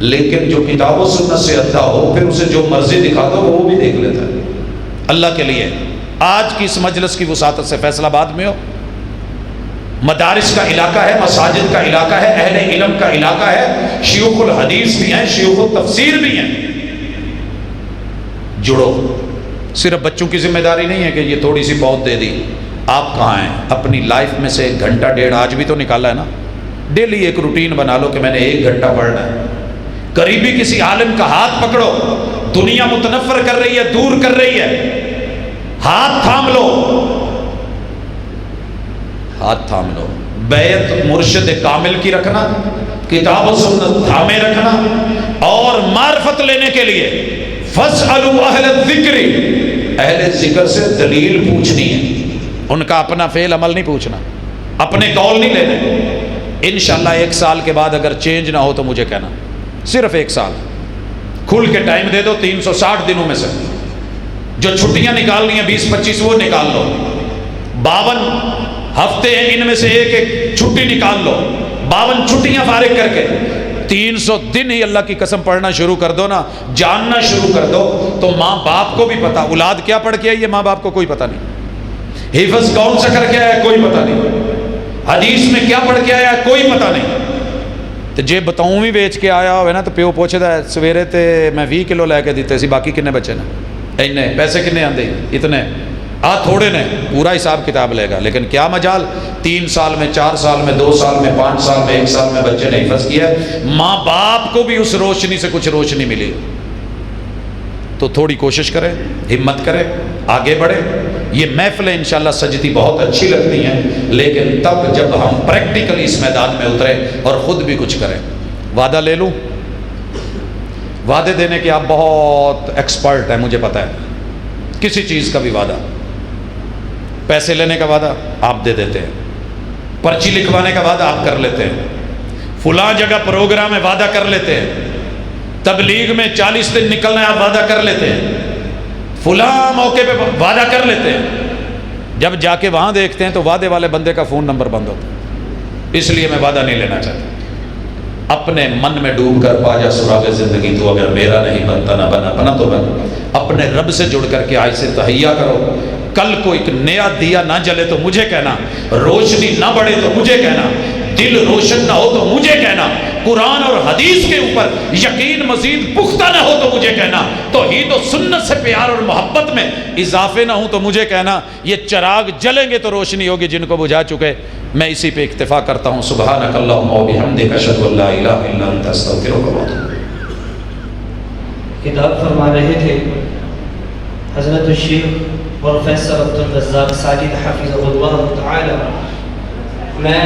لیکن جو کتاب و سنت سے اندھا ہو پھر اسے جو مرضی دکھا دو وہ بھی دیکھ لیتا ہے۔ اللہ کے لیے آج کی اس مجلس کی وسعت سے فیصلہ آباد میں ہو، مدارس کا علاقہ ہے، مساجد کا علاقہ ہے، اہل علم کا علاقہ ہے، شیوخ الحدیث بھی ہیں، شیوخ التفسیر بھی ہیں، جڑو۔ صرف بچوں کی ذمہ داری نہیں ہے کہ یہ تھوڑی سی پود دے دی، آپ کہاں ہیں؟ اپنی لائف میں سے 1 گھنٹہ 1.5 آج بھی تو نکالا ہے نا، ڈیلی ایک روٹین بنا لو کہ میں نے 1 گھنٹہ پڑھنا ہے، قریبی کسی عالم کا ہاتھ پکڑو، دنیا متنفر کر رہی ہے، دور کر رہی ہے، ہاتھ تھام لو، ہاتھ تھام لو، بیعت مرشد کامل کی رکھنا، کتاب و سنت تھامے رکھنا، اور معرفت لینے کے لیے فَاسْأَلُوا أَهْلَ الذِّكْرِ، اہل ذکر سے دلیل پوچھنی ہے، ان کا اپنا فعل عمل نہیں پوچھنا، اپنے قول نہیں لینے۔ انشاءاللہ 1 سال کے بعد اگر چینج نہ ہو تو مجھے کہنا، صرف 1 سال کھل کے ٹائم دے دو، 360 دنوں میں سے جو چھٹیاں نکالنی ہیں 20-25 وہ نکال لو، 52 ہفتے ہیں ان میں سے ایک چھٹی نکال لو، 52 چھٹیاں فارغ کر کے 300 دن ہی اللہ کی قسم پڑھنا شروع کر دو نا، جاننا شروع کر دو، تو ماں باپ کو بھی پتا اولاد کیا پڑھ کے آئی ہے، ماں باپ کو کوئی پتہ نہیں، حفظ کون سا کر کے آیا ہے کوئی پتہ نہیں، حدیث میں کیا پڑھ کے آیا ہے کوئی پتہ نہیں۔ تو جے بتاؤں بھی بیچ کے آیا ہوئے نا تو پیو پوچھتا ہے سویرے تے میں 20 کلو لے کے دیتے سی، باقی کنے بچے نا، اینے پیسے کنے آندے، اتنے تھوڑے نے، پورا حساب کتاب لے گا، لیکن کیا مجال 3 سال میں 4 سال میں 2 سال میں 5 سال میں 1 سال میں بچے نے حفظ کیا ہے، ماں باپ کو بھی اس روشنی سے کچھ روشنی ملی، تو تھوڑی کوشش کریں، ہمت کریں، آگے بڑھیں۔ یہ محفلیں انشاءاللہ سجدی بہت اچھی لگتی ہیں، لیکن تب جب ہم پریکٹیکلی اس میدان میں اتریں اور خود بھی کچھ کریں۔ وعدہ لے لوں، وعدے دینے کے آپ بہت ایکسپرٹ ہیں مجھے پتہ ہے، کسی چیز کا بھی وعدہ، پیسے لینے کا وعدہ آپ دے دیتے ہیں، پرچی لکھوانے کا وعدہ آپ کر لیتے ہیں، فلاں جگہ پروگرام میں وعدہ کر لیتے ہیں، تبلیغ میں 40 دن نکلنا ہے آپ وعدہ کر لیتے ہیں، فلاں موقع پہ وعدہ کر لیتے ہیں، جب جا کے وہاں دیکھتے ہیں تو وعدے والے بندے کا فون نمبر بند ہوتا ہے، اس لیے میں وعدہ نہیں لینا چاہتا. اپنے من میں ڈوب کر پا جا سراغ زندگی، تو اگر میرا نہیں بنتا نہ بنا، بنا تو بنا. اپنے رب سے جڑ کر کے آج سے تہیا کرو. کل کو ایک نیا دیا نہ جلے تو مجھے کہنا، روشنی نہ بڑھے تو مجھے کہنا، دل روشن نہ ہو تو مجھے کہنا، قرآن اور حدیث کے اوپر یقین مزید پختہ نہ ہو تو مجھے کہنا، توحید و سنت سے پیار اور محبت میں اضافے نہ ہوں تو مجھے کہنا. یہ چراغ جلیں گے تو روشنی ہوگی، جن کو بجھا چکے. میں اسی پہ اکتفا کرتا ہوں. سبحانک اللہم و بحمدک، اشہد ان لا الہ الا انت، استغفرک و اتوب الیک. کتاب فرما رہے تھے حضرت الشیخ پروفیسر عبدالرزاق ساجد حفظہ اللہ تعالی. میں